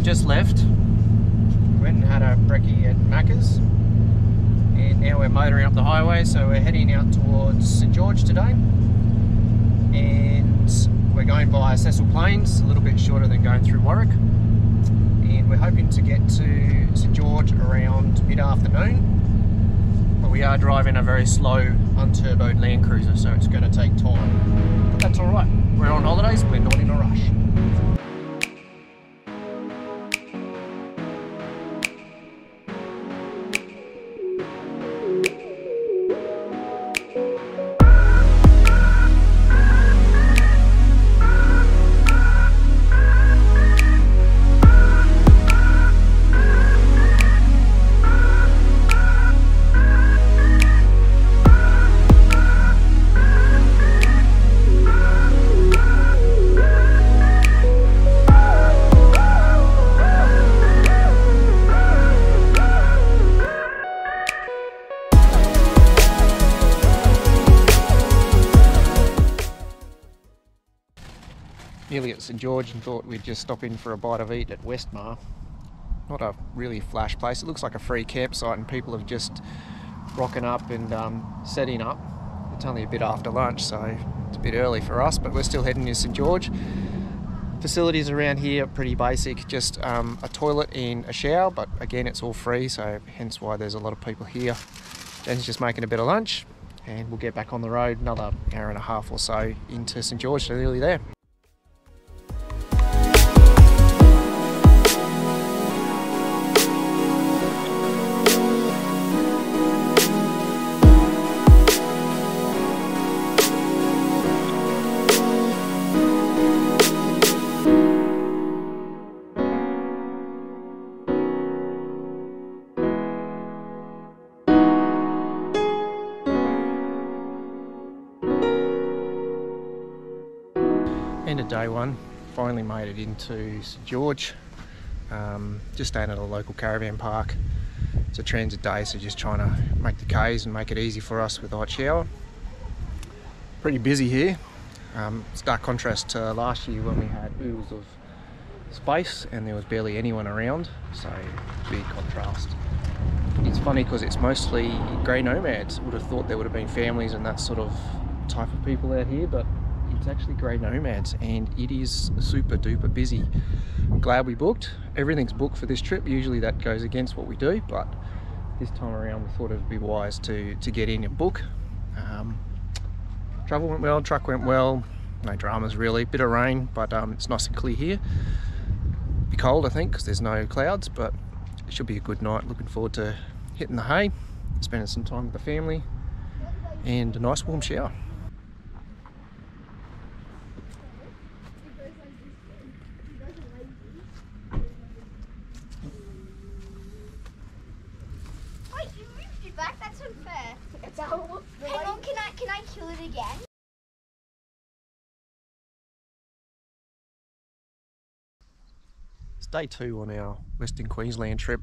we've just left. Went and had a brekkie at Macca's. And now we're motoring up the highway, so we're heading out towards St George today. And we're going via Cecil Plains, a little bit shorter than going through Warwick. And we're hoping to get to St George around mid-afternoon. But we are driving a very slow, unturboed Land Cruiser, so it's going to take time. But that's alright. We're on holidays, we're not in a rush. Nearly at St George and thought we'd just stop in for a bite of eat at Westmar. Not a really flash place. It looks like a free campsite and people have just rocking up and setting up. It's only a bit after lunch, so it's a bit early for us, but we're still heading to St George. Facilities around here are pretty basic, just a toilet and a shower, but again it's all free, so hence why there's a lot of people here. Jen's just making a bit of lunch and we'll get back on the road another hour and a half or so into St George, so nearly there. End of day one, finally made it into St George, just staying at a local caravan park. It's a transit day, so just trying to make the Ks and make it easy for us with a hot shower. Pretty busy here, stark contrast to last year when we had oodles of space and there was barely anyone around, so big contrast. It's funny because it's mostly grey nomads. Would have thought there would have been families and that sort of type of people out here, but it's actually grey nomads and it is super duper busy. Glad we booked. Everything's booked for this trip. Usually that goes against what we do, but this time around we thought it would be wise to get in and book. Travel went well, truck went well, no dramas really. Bit of rain, but it's nice and clear here. Be cold I think because there's no clouds, but it should be a good night. Looking forward to hitting the hay, spending some time with the family and a nice warm shower. Hang on, can I kill it again? It's day 2 on our Western Queensland trip.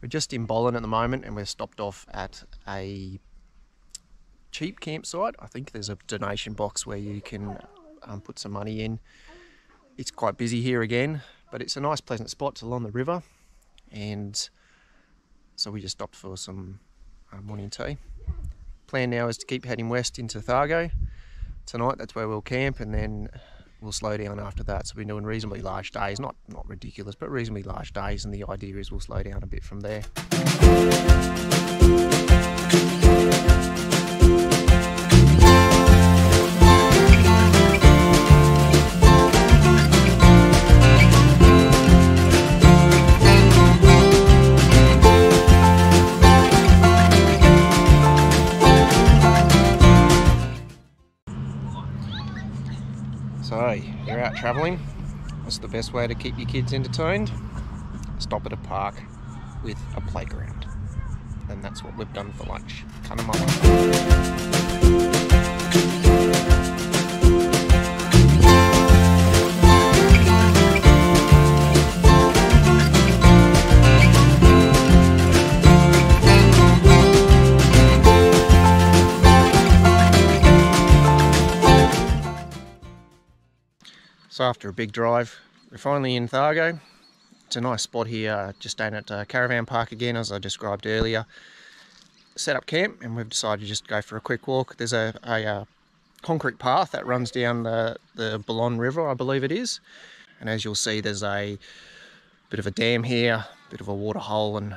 We're just in Bollen at the moment and we're stopped off at a cheap campsite. I think there's a donation box where you can put some money in. It's quite busy here again, but it's a nice pleasant spot. It's along the river, and so we just stopped for some morning tea. Plan now is to keep heading west into Thargo tonight. That's where we'll camp, and then we'll slow down after that. So we're doing reasonably large days, not ridiculous, but reasonably large days, and the idea is we'll slow down a bit from there. So, you're out travelling. What's the best way to keep your kids entertained? Stop at a park with a playground. And that's what we've done for lunch. So after a big drive, we're finally in Thargo. It's a nice spot here, just down at Caravan Park again, as I described earlier. Set up camp, and we've decided to just go for a quick walk. There's a concrete path that runs down the Ballon River, I believe it is. And as you'll see, there's a bit of a dam here, a bit of a water hole, and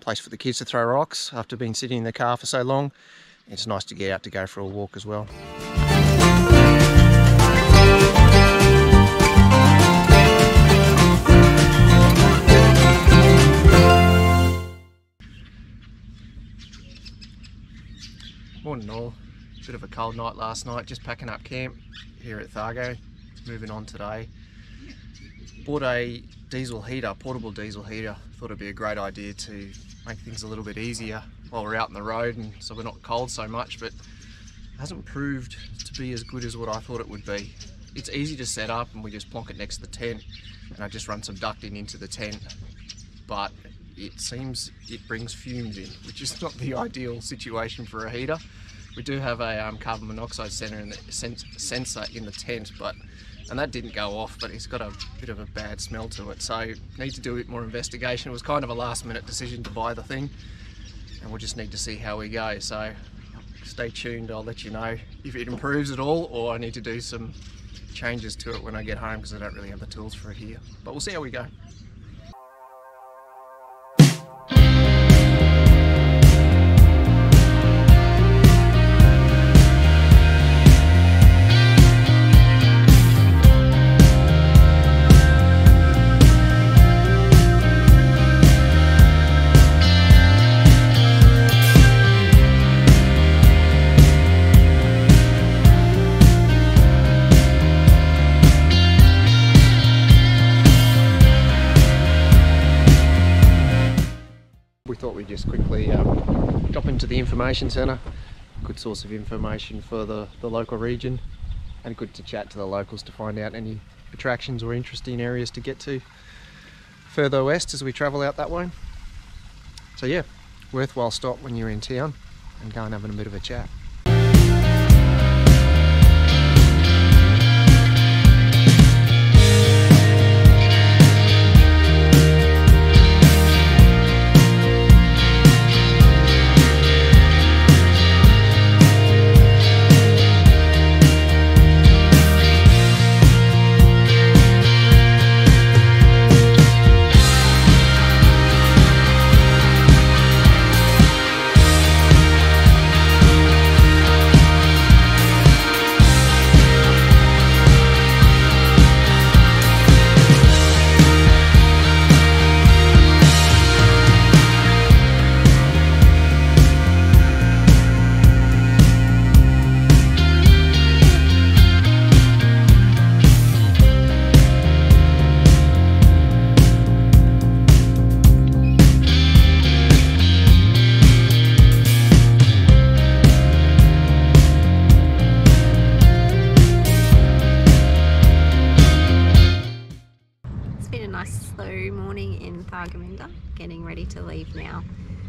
place for the kids to throw rocks after being sitting in the car for so long. It's nice to get out to go for a walk as well. Morning all. Bit of a cold night last night, just packing up camp here at Thargo, moving on today. Bought a diesel heater, portable diesel heater. Thought it'd be a great idea to make things a little bit easier while we're out on the road, and so we're not cold so much, but it hasn't proved to be as good as what I thought it would be. It's easy to set up, and we just plonk it next to the tent, and I just run some ducting into the tent, but it seems it brings fumes in, which is not the ideal situation for a heater. We do have a carbon monoxide sensor in the tent, and that didn't go off, but it's got a bit of a bad smell to it, so need to do a bit more investigation. It was kind of a last minute decision to buy the thing, and we'll just need to see how we go. So stay tuned, I'll let you know if it improves at all, or I need to do some changes to it when I get home, because I don't really have the tools for it here, but we'll see how we go. We thought we'd just quickly drop into the information centre. Good source of information for the local region, and good to chat to the locals to find out any attractions or interesting areas to get to further west as we travel out that way. So yeah, worthwhile stop when you're in town and go and have a bit of a chat. Getting ready to leave now.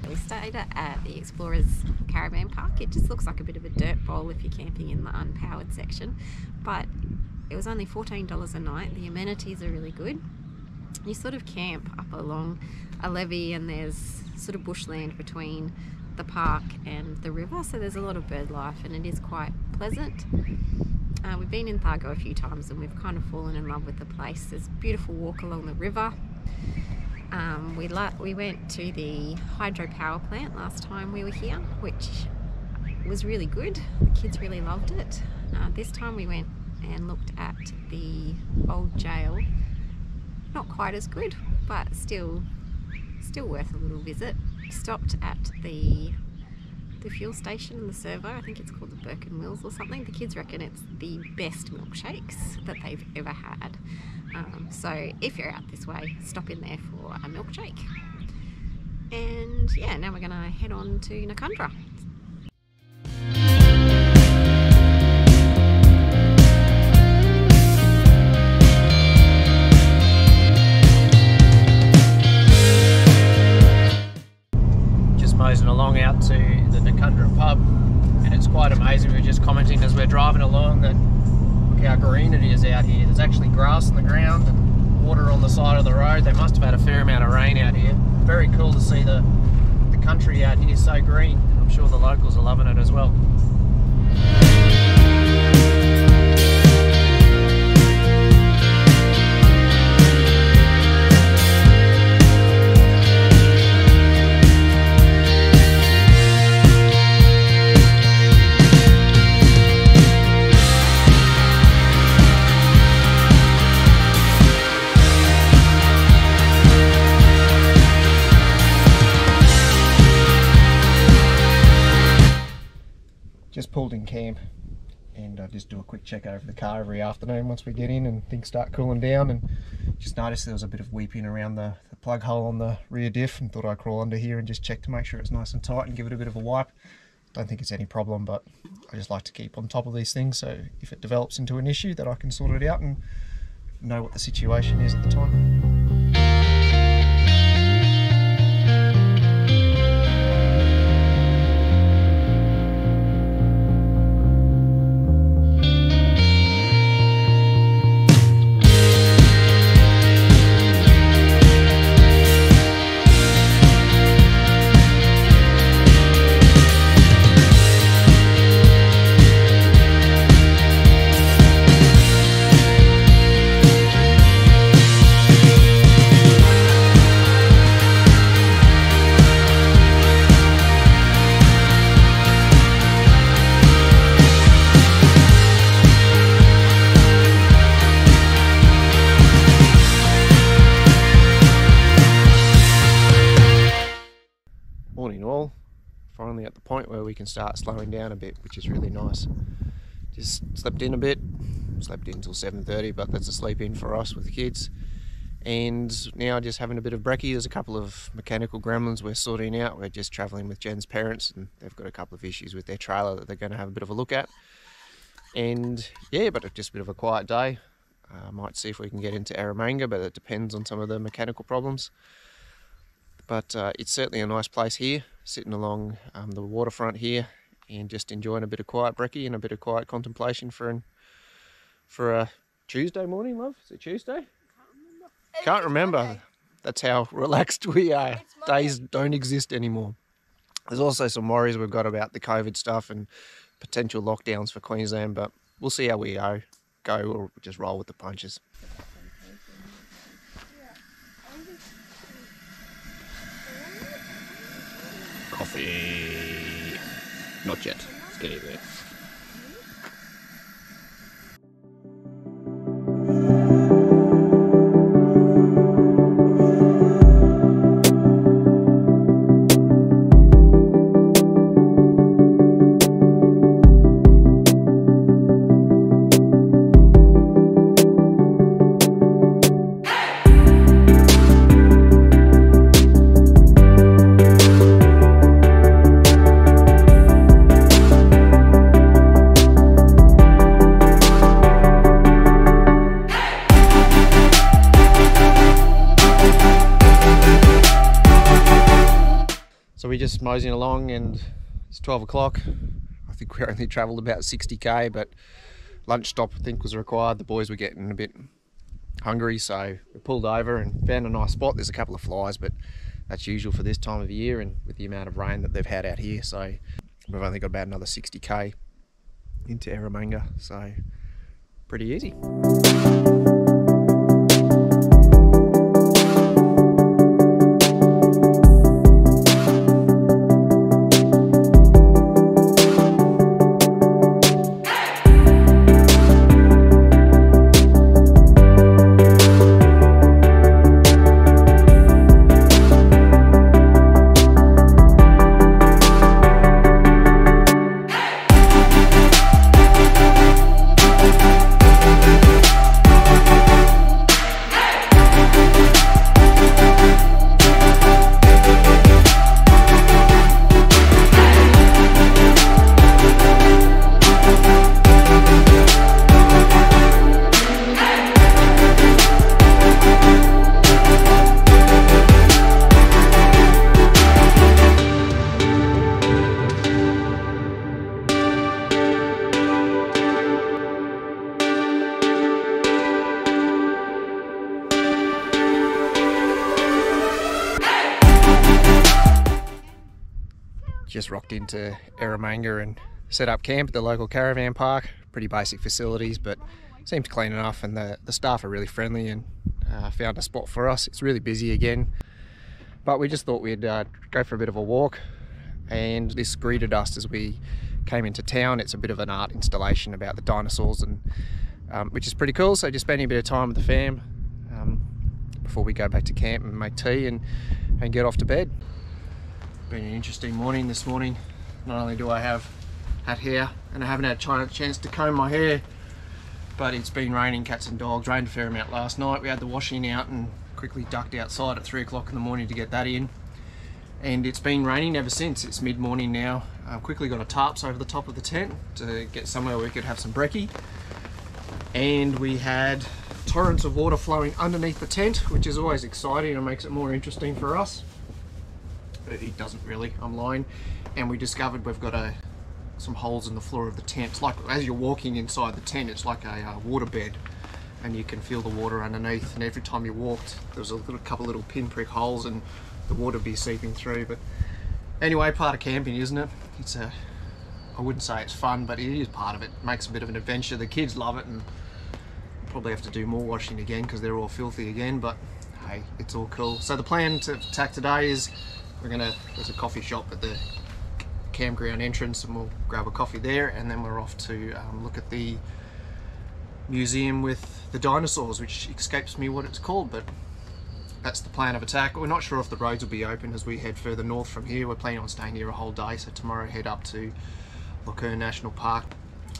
We stayed at the Explorers Caravan Park. It just looks like a bit of a dirt bowl if you're camping in the unpowered section, but it was only $14 a night. The amenities are really good. You sort of camp up along a levee, and there's sort of bushland between the park and the river, so there's a lot of bird life, and it is quite pleasant. We've been in Thargo a few times and we've kind of fallen in love with the place. There's a beautiful walk along the river. We went to the hydro power plant last time we were here, which was really good. The kids really loved it. This time we went and looked at the old jail. Not quite as good, but still worth a little visit. Stopped at the fuel station in the servo. I think it's called the Birkin Mills or something. The kids reckon it's the best milkshakes that they've ever had. So if you're out this way, stop in there for a milkshake. And yeah, now we're gonna head on to Nakundra. Just moseying along out to the Nakundra pub, and it's quite amazing. We were just commenting as we're driving along that look how green it is out here. There's actually grass on the ground, and water on the side of the road. They must have had a fair amount of rain out here. Very cool to see the country out here so green. I'm sure the locals are loving it as well. Just pulled in camp, and I just do a quick check over the car every afternoon once we get in and things start cooling down, and just noticed there was a bit of weeping around the plug hole on the rear diff, and thought I'd crawl under here and just check to make sure it's nice and tight and give it a bit of a wipe. Don't think it's any problem, but I just like to keep on top of these things, so if it develops into an issue that I can sort it out and know what the situation is at the time. Finally at the point where we can start slowing down a bit, which is really nice. Just slept in a bit, slept in until 7:30, but that's a sleep in for us with the kids. And now just having a bit of brekkie. There's a couple of mechanical gremlins we're sorting out. We're just travelling with Jen's parents, and they've got a couple of issues with their trailer that they're going to have a bit of a look at. And yeah, but just a bit of a quiet day. Might see if we can get into Eromanga, but it depends on some of the mechanical problems. But it's certainly a nice place here, sitting along the waterfront here and just enjoying a bit of quiet brekkie and a bit of quiet contemplation for a Tuesday morning, love. Is it Tuesday? Can't remember. That's how relaxed we are. Days don't exist anymore. There's also some worries we've got about the COVID stuff and potential lockdowns for Queensland, but we'll see how we go or just roll with the punches. Coffee. Not yet. Let's get it there. So we're just moseying along and it's 12 o'clock. I think we only travelled about 60k, but lunch stop I think was required. The boys were getting a bit hungry, so we pulled over and found a nice spot. There's a couple of flies, but that's usual for this time of year and with the amount of rain that they've had out here. So we've only got about another 60k into Eromanga, so pretty easy. just rocked into Eromanga and set up camp at the local caravan park. Pretty basic facilities, but seems clean enough, and the staff are really friendly, and found a spot for us. It's really busy again, but we just thought we'd go for a bit of a walk, and this greeted us as we came into town. It's a bit of an art installation about the dinosaurs, and which is pretty cool. So just spending a bit of time with the fam before we go back to camp and make tea and get off to bed. Been an interesting morning this morning. Not only do I have hat hair and I haven't had a chance to comb my hair, but it's been raining cats and dogs. Rained a fair amount last night. We had the washing out and quickly ducked outside at 3 o'clock in the morning to get that in. And it's been raining ever since. It's mid-morning now. Quickly got a tarps over the top of the tent to get somewhere where we could have some brekkie. And we had torrents of water flowing underneath the tent, which is always exciting and makes it more interesting for us. But it doesn't really, I'm lying. And we discovered we've got some holes in the floor of the tent. It's like, as you're walking inside the tent, it's like a water bed, and you can feel the water underneath. And every time you walked, there was a couple little pinprick holes, and the water would be seeping through. But anyway, part of camping, isn't it? It's I wouldn't say it's fun, but it is part of it. It makes a bit of an adventure. The kids love it, and probably have to do more washing again because they're all filthy again, but hey, it's all cool. So the plan to attack today is there's a coffee shop at the campground entrance, and we'll grab a coffee there, and then we're off to look at the museum with the dinosaurs, which escapes me what it's called, but that's the plan of attack. We're not sure if the roads will be open as we head further north from here. We're planning on staying here a whole day, so tomorrow head up to Lochern National Park.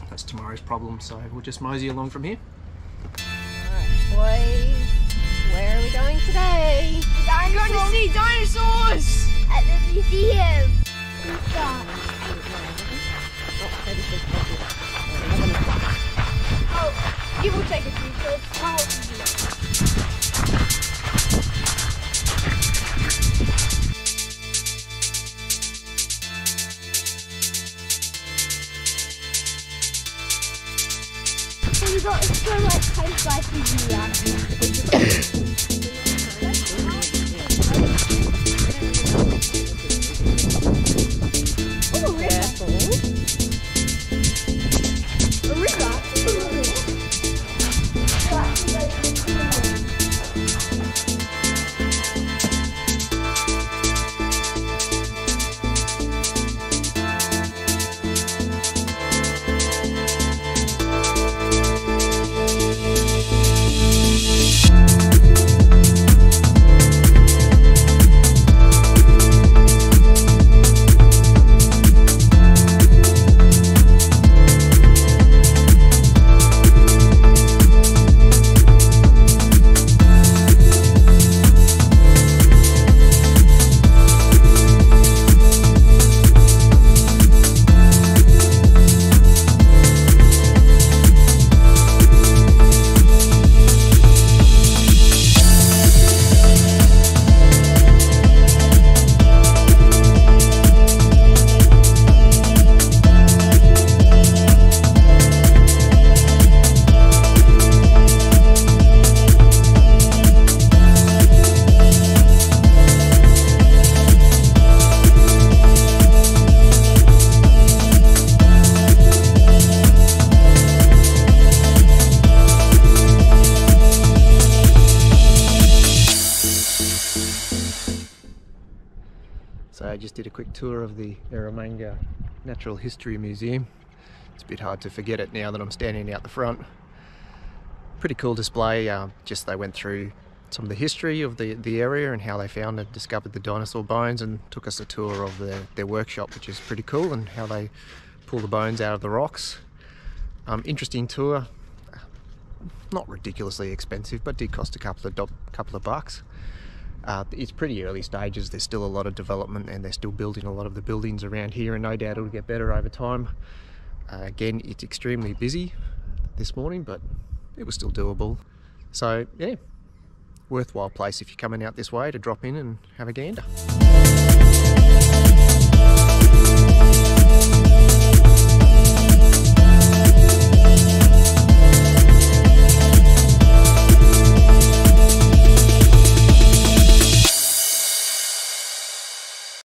That's tomorrow's problem, so we'll just mosey along from here. Alright boys, where are we going today? I'm going to see dinosaurs at the museum. Oh, you will take a few. We got so much time slices here. So I just did a quick tour of the Eromanga Natural History Museum. It's a bit hard to forget it now that I'm standing out the front. Pretty cool display. Just they went through some of the history of the area and how they found and discovered the dinosaur bones, and took us a tour of their workshop, which is pretty cool, and how they pull the bones out of the rocks. Interesting tour. Not ridiculously expensive, but did cost a couple of bucks. It's pretty early stages. There's still a lot of development, and they're still building a lot of the buildings around here, and no doubt it'll get better over time. Again, it's extremely busy this morning, but it was still doable. So yeah, worthwhile place if you're coming out this way to drop in and have a gander.